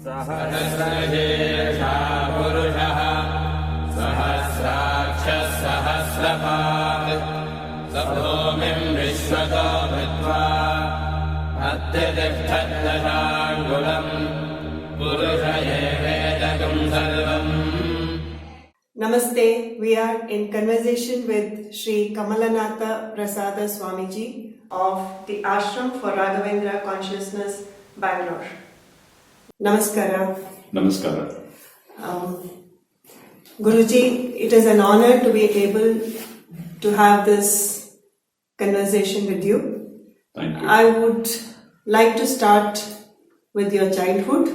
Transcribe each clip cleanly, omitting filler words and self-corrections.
सहस्रशीर्षा पुरुषः सहस्राक्षः सहस्रपात् सभूमिं विश्वतो कृत्वा अत्यतिष्ठद्दशाङ्गुलम् पुरुष एवेदकं सर्वम्. Namaste. We are in conversation with Sri Kamala Natha Prasada Swamiji of the ASHRAM for Raghavendra Consciousness, Bangalore. Namaskara. Namaskara. Guruji, it is an honor to be able to have this conversation with you. Thank you. I would like to start with your childhood.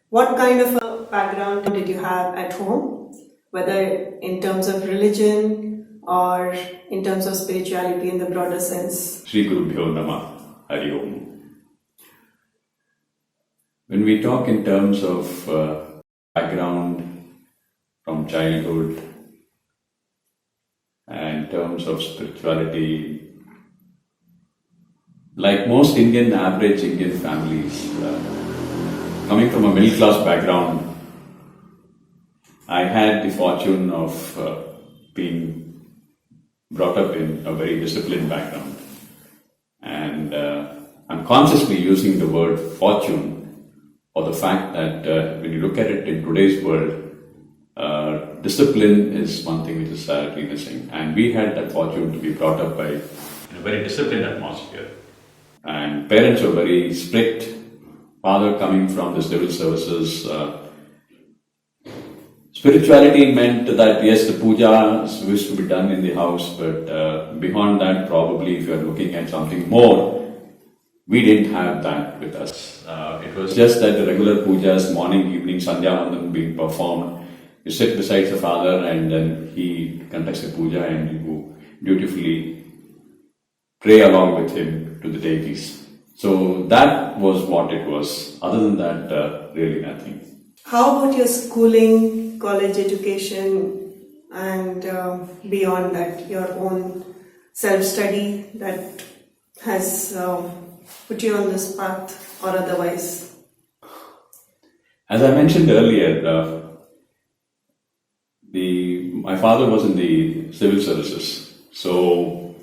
What kind of a background did you have at home? Whether in terms of religion or in terms of spirituality in the broader sense. Shri Guru Bhyo Namah. Hari Om. When we talk in terms of background from childhood and in terms of spirituality, like most average Indian families, coming from a middle class background, I had the fortune of being brought up in a very disciplined background. And I'm consciously using the word fortune for the fact that when you look at it in today's world, discipline is one thing which is sadly missing. And we had that fortune to be brought up in a very disciplined atmosphere. And parents were very strict. Father coming from the civil services. Spirituality meant that yes, the puja used to be done in the house, but beyond that, probably if you are looking at something more, we didn't have that with us. It was just that the regular pujas, morning, evening, Sanyasa being performed. You sit beside the father and then he conducts the puja and you dutifully pray along with him to the deities. So that was what it was. Other than that, really nothing. How about your schooling, college education, and beyond that, your own self-study that has put you on this path or otherwise? As I mentioned earlier, my father was in the civil services. So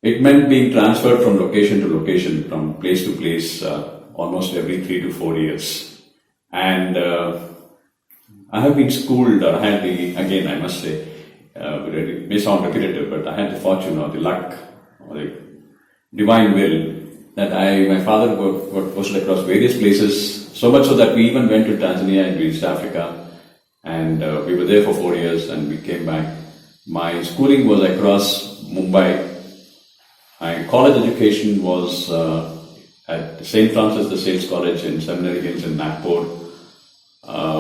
it meant being transferred from location to location, from place to place, almost every 3 to 4 years. And I have been schooled, or I had again I must say, it may sound repetitive, but I had the fortune or the luck or the divine will that my father got posted across various places, so much so that we even went to Tanzania and East Africa, and we were there for 4 years and we came back. My schooling was across Mumbai. My college education was at St. Francis the Sales College in Seminary Hills in Nagpur.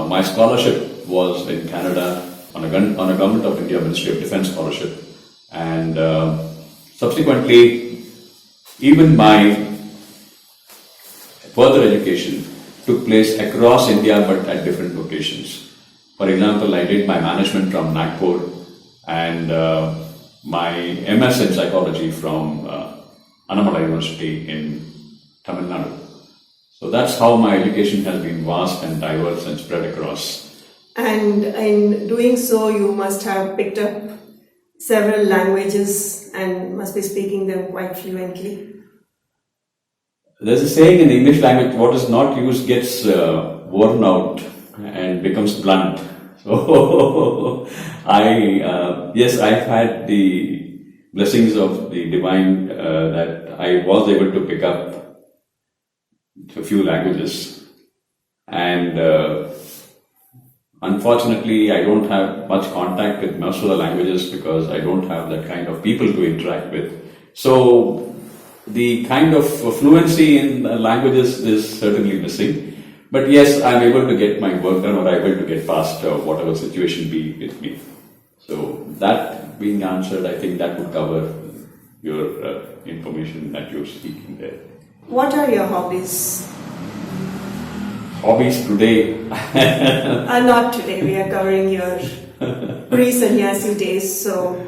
My scholarship was in Canada on a Government of India Ministry of Defence scholarship, and subsequently even my further education took place across India but at different locations. For example, I did my management from Nagpur and my MS in psychology from Annamala University in Tamil Nadu. So that's how my education has been vast and diverse and spread across. And in doing so, you must have picked up several languages and must be speaking them quite fluently. There's a saying in the English language, what is not used gets worn out and becomes blunt. So yes, I've had the blessings of the divine that I was able to pick up a few languages, and unfortunately I don't have much contact with most of the languages because I don't have that kind of people to interact with. So the kind of fluency in languages is certainly missing, but yes, I'm able to get my work done or able to get past whatever situation be with me. So that being answered, I think that would cover your information that you're speaking there. What are your hobbies? Hobbies today? Not today. We are covering your pre-sannyasi days, so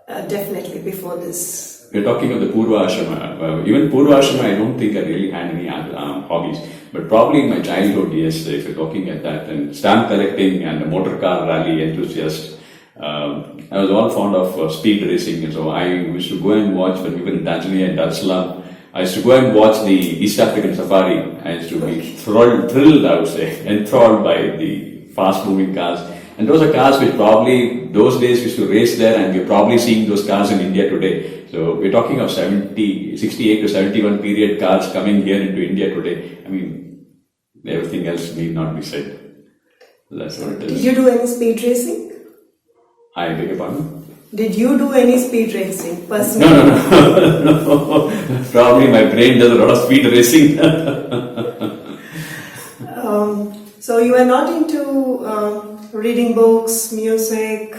definitely before this. We're talking of the Purva Ashrama. Even Purva Ashrama, I don't think I really had any hobbies. But probably in my childhood, yes, if you're talking at that, and stamp collecting and a motor car rally enthusiast, I was all fond of speed racing, and so I used to go and watch when we were in Tanzania and Dar es Salaam. I used to go and watch the East African safari. I used to be thrilled, I would say, enthralled by the fast-moving cars. And those are cars which probably, those days we used to race there, and we're probably seeing those cars in India today. So we're talking of 68 to 71 period cars coming here into India today. I mean, everything else need not be said. That's what it is. Did you do any speed racing? I beg your pardon? Did you do any speed racing personally? No. Probably my brain does a lot of speed racing. So you are not into reading books, music,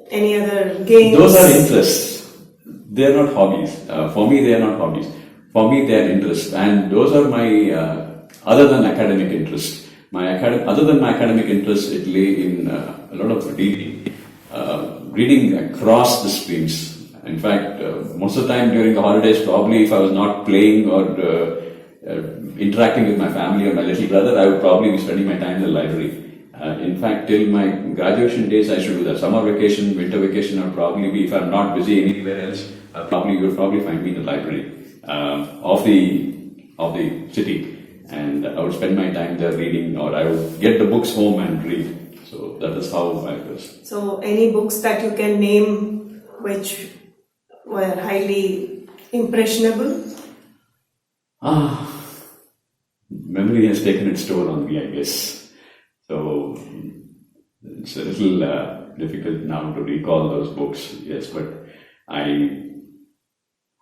any other games? Those are interests. They are not hobbies. For me, they are not hobbies. For me, they are interests. And those are my, other than academic interests. Other than my academic interests, it lay in a lot of reading across the streams. In fact, most of the time during the holidays, probably if I was not playing or interacting with my family or my little brother, I would probably be spending my time in the library. In fact, till my graduation days, I should do that. Summer vacation, winter vacation, I'll probably be, if I'm not busy anywhere else, you'll probably find me in the library of the city. And I would spend my time there reading, or I would get the books home and read. So that is how I was. So any books that you can name which were highly impressionable? Memory has taken its toll on me, I guess. So it's a little difficult now to recall those books, yes, but I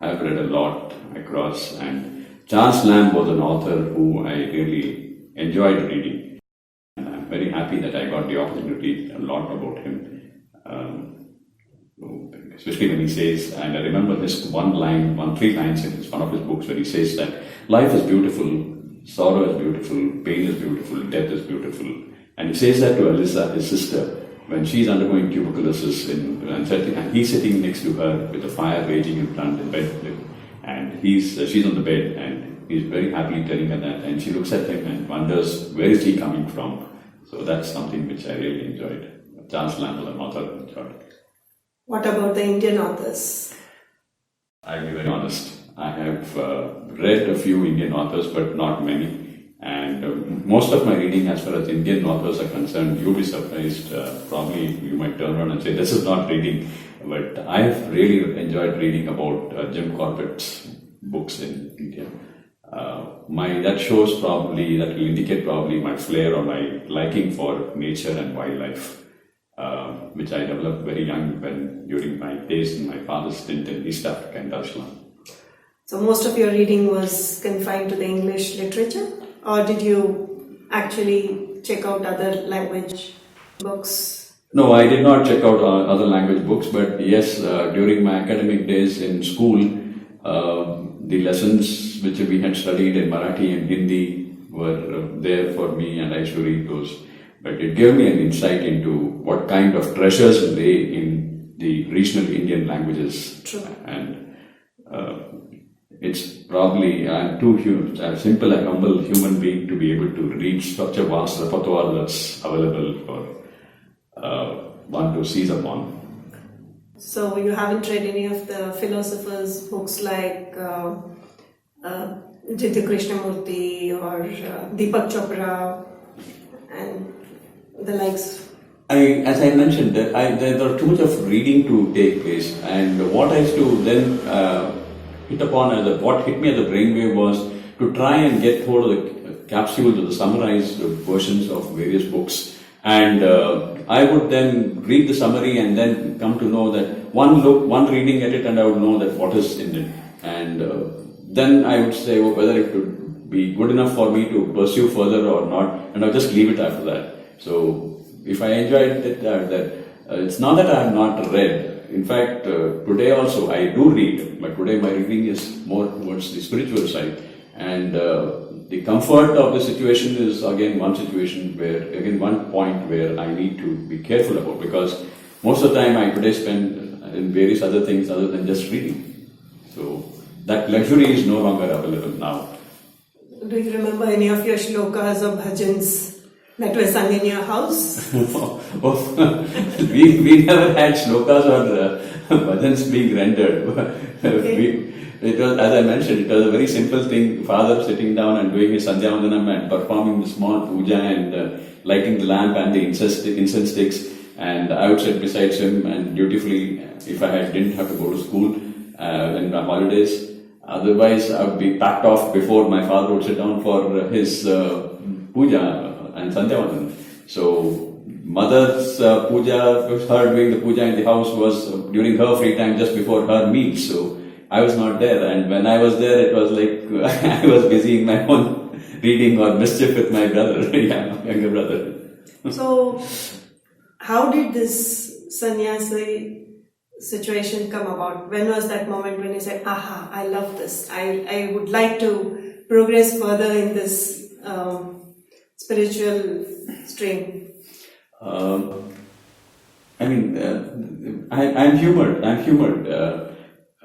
have read a lot across, and Charles Lamb was an author who I really enjoyed reading. And I'm very happy that I got the opportunity to read a lot about him. Especially when he says, and I remember this three lines in one of his books where he says that life is beautiful, sorrow is beautiful, pain is beautiful, death is beautiful. And he says that to Alyssa, his sister, when she's undergoing tuberculosis and he's sitting next to her with a fire raging in front in bed. And she's on the bed and he's very happily telling her that. And she looks at him and wonders, where is he coming from? So that's something which I really enjoyed. Charles Lamb was an author enjoyed. What about the Indian authors? I'll be very honest. I have read a few Indian authors, but not many. And most of my reading, as far as Indian authors are concerned, you'll be surprised. Probably you might turn around and say, this is not reading. But I've really enjoyed reading about Jim Corbett's books in India. That will indicate probably my flair or my liking for nature and wildlife, which I developed very young during my days in my father's stint in East Africa and ASHRAM. So most of your reading was confined to the English literature, or did you actually check out other language books? No, I did not check out other language books, but yes, during my academic days in school, the lessons which we had studied in Marathi and Hindi were there for me, and I used to read those. But it gave me an insight into what kind of treasures lay in the regional Indian languages. True. And it's probably, I'm too simple and humble human being to be able to read such a vast repertoire that's available for one to seize upon. So you haven't read any of the philosophers' books like Jiddu Krishnamurti or Deepak Chopra and the likes? As I mentioned, there are too much of reading to take place, and what I used to then what hit me as a brainwave was to try and get hold of the capsules or the summarized versions of various books, and I would then read the summary and then come to know that one reading at it, and I would know that what is in it, and then I would say whether it would be good enough for me to pursue further or not, and I'll just leave it after that. So if I enjoyed it, it's not that I have not read. In fact, today also I do read, but today my reading is more towards the spiritual side. And the comfort of the situation is again one point where I need to be careful about, because most of the time I today spend in various other things other than just reading. So that luxury is no longer available now. Do you remember any of your shlokas or bhajans that were sung in your house? we never had shlokas or bhajans being rendered. Okay. It was, as I mentioned, it was a very simple thing. Father sitting down and doing his Sandhya Vandanam and performing the small puja and lighting the lamp and the incense sticks. And I would sit beside him and dutifully, if I didn't have to go to school in my holidays. Otherwise, I would be packed off before my father would sit down for his puja and Sandhya Vandanam. So, mother's puja, her doing the puja in the house was during her free time just before her meal. So, I was not there, and when I was there, it was like I was busy in my own reading or mischief with my brother, younger brother. So, how did this sannyasa situation come about? When was that moment when you said, aha, I love this, I would like to progress further in this spiritual stream? I'm humored.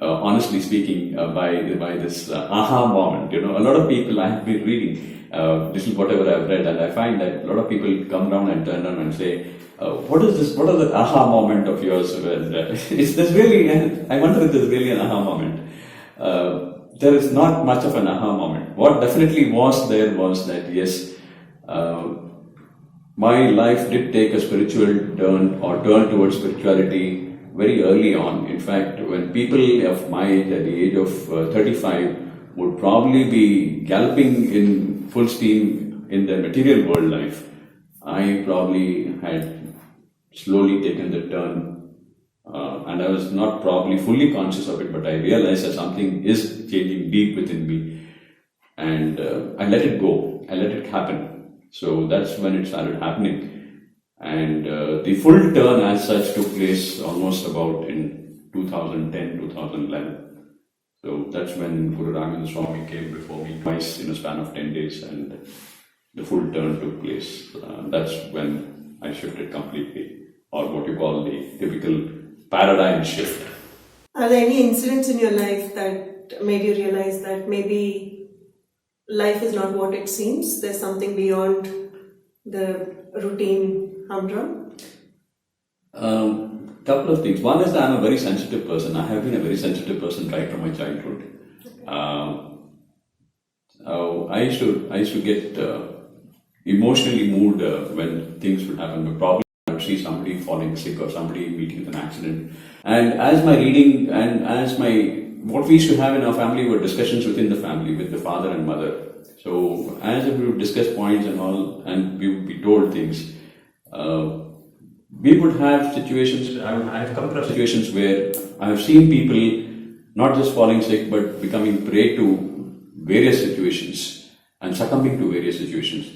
Honestly speaking, by this aha moment. A lot of people I have been reading, little whatever I've read, and I find that a lot of people come around and turn around and say, what is this? What is that aha moment of yours? I wonder if there's really an aha moment. There is not much of an aha moment. What definitely was there was that, yes, my life did take a spiritual turn towards spirituality very early on. In fact, when people of my age, at the age of 35, would probably be galloping in full steam in their material world life, I probably had slowly taken the turn, and I was not probably fully conscious of it, but I realized that something is changing deep within me, and I let it go, I let it happen. So that's when it started happening. And the full turn as such took place almost about in 2010, 2011. So that's when Guru Raghavendra Swami came before me twice in a span of 10 days, and the full turn took place. That's when I shifted completely, or what you call the typical paradigm shift. Are there any incidents in your life that made you realize that maybe life is not what it seems? There's something beyond the routine humdrum? Couple of things. One is that I'm a very sensitive person. I have been a very sensitive person right from my childhood. I used to get emotionally moved when things would happen. But probably I would see somebody falling sick or somebody meeting with an accident. And as my reading and what we used to have in our family were discussions within the family with the father and mother. So as we would discuss points and all, and we would be told things, we would have situations. I have come across situations where I have seen people not just falling sick, but becoming prey to various situations and succumbing to various situations.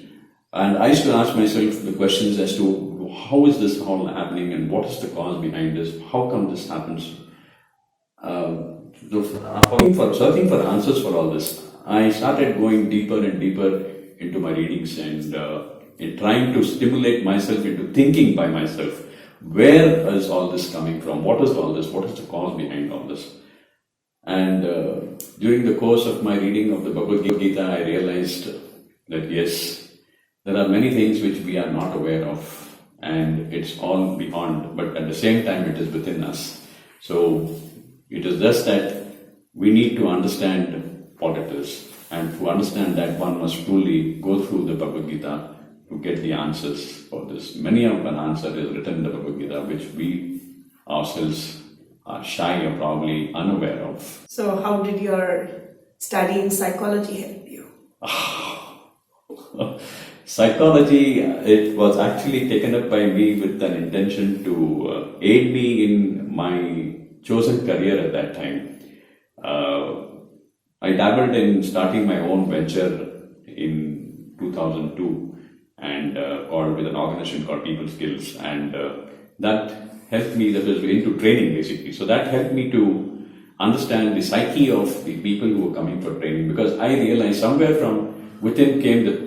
And I used to ask myself the questions as to how is this all happening and what is the cause behind this? How come this happens? Searching for answers for all this, I started going deeper and deeper into my readings and in trying to stimulate myself into thinking by myself. Where is all this coming from? What is all this? What is the cause behind all this? And during the course of my reading of the Bhagavad Gita, I realized that yes, there are many things which we are not aware of, and it's all beyond, but at the same time it is within us. So it is just that we need to understand what it is, and to understand that one must truly go through the Bhagavad Gita to get the answers for this. Many of an answer is written in the Bhagavad Gita, which we ourselves are shy or probably unaware of. So how did your study in psychology help you? Psychology, it was actually taken up by me with an intention to aid me in my chosen career at that time. I dabbled in starting my own venture in 2002 and called with an organization called People Skills, and that helped me, that was into training basically. So that helped me to understand the psyche of the people who were coming for training, because I realized somewhere from within came the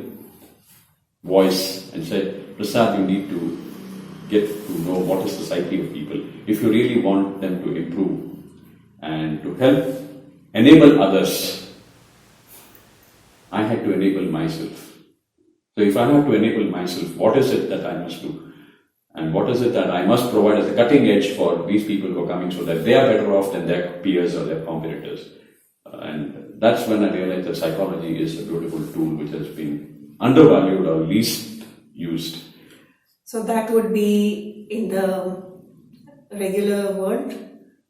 voice and said, Prasad, you need to get to know what is the psyche of people if you really want them to improve and to help enable others I had to enable myself. So if I have to enable myself, what is it that I must do? And what is it that I must provide as a cutting edge for these people who are coming so that they are better off than their peers or their competitors? And that's when I realized that psychology is a beautiful tool which has been undervalued or least used. So that would be in the regular world?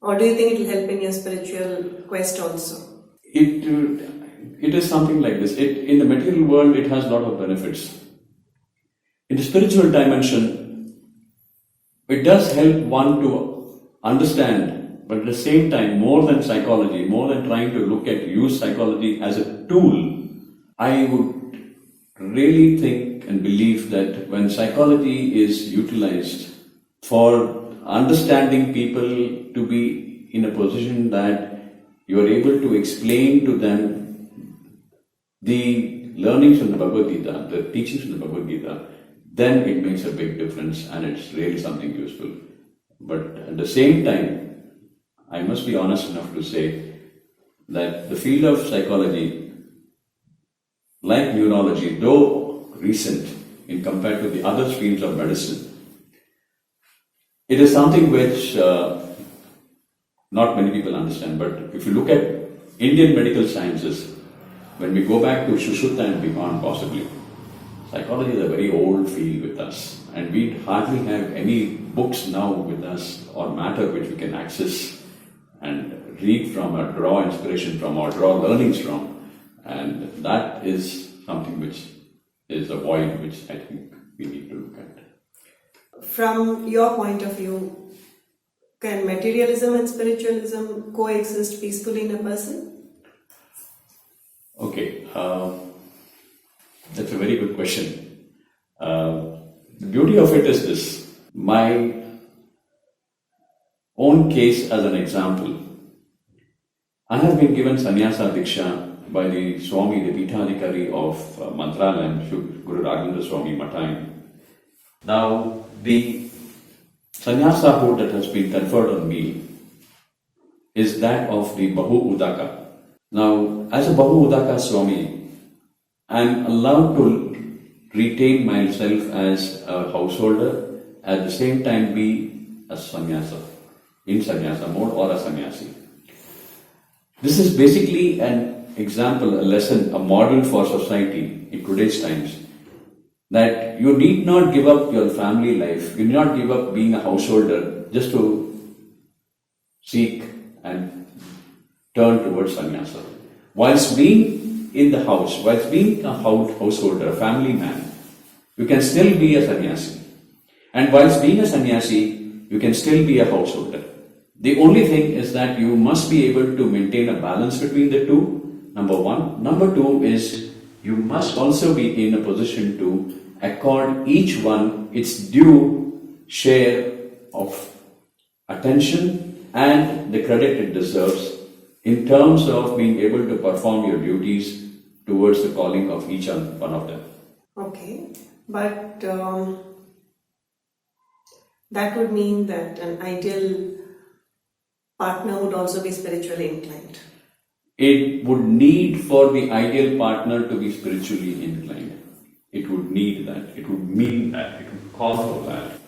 Or do you think it will help in your spiritual quest also? It is something like this. In the material world, it has a lot of benefits. In the spiritual dimension, it does help one to understand, but at the same time, more than psychology, more than trying to use psychology as a tool, I would really think and believe that when psychology is utilized for understanding people to be in a position that you are able to explain to them the learnings from the Bhagavad Gita, the teachings from the Bhagavad Gita, then it makes a big difference and it's really something useful. But at the same time, I must be honest enough to say that the field of psychology, like neurology, though recent in compared to the other fields of medicine, it is something which not many people understand. But if you look at Indian medical sciences, when we go back to Shushruta and beyond possibly, psychology is a very old field with us, and we hardly have any books now with us or matter which we can access and read from or draw inspiration from or draw learnings from. And that is something which is a void which I think we need to look at. From your point of view, can materialism and spiritualism coexist peacefully in a person? Okay, that's a very good question. The beauty of it is this. My own case as an example, I have been given Sanyasa Diksha by the Swami, the Peethadikari of Mantralayam, Guru Raghavendra Swami Matai. Now, the Sanyasa hood that has been conferred on me is that of the Bahu Udaka. Now, as a Bahu Udaka Swami, I am allowed to retain myself as a householder, at the same time be a sannyasa, in sannyasa mode or a sannyasi. This is basically an example, a lesson, a model for society in today's times, that you need not give up your family life, you need not give up being a householder just to seek and turn towards sannyasa. Whilst being in the house, whilst being a householder, a family man, you can still be a sannyasi. And whilst being a sannyasi, you can still be a householder. The only thing is that you must be able to maintain a balance between the two, number one. Number two is you must also be in a position to accord each one its due share of attention and the credit it deserves in terms of being able to perform your duties towards the calling of each one of them. Okay, but that would mean that an ideal partner would also be spiritually inclined. It would need for the ideal partner to be spiritually inclined. It would need that. It would mean that. It would call for that.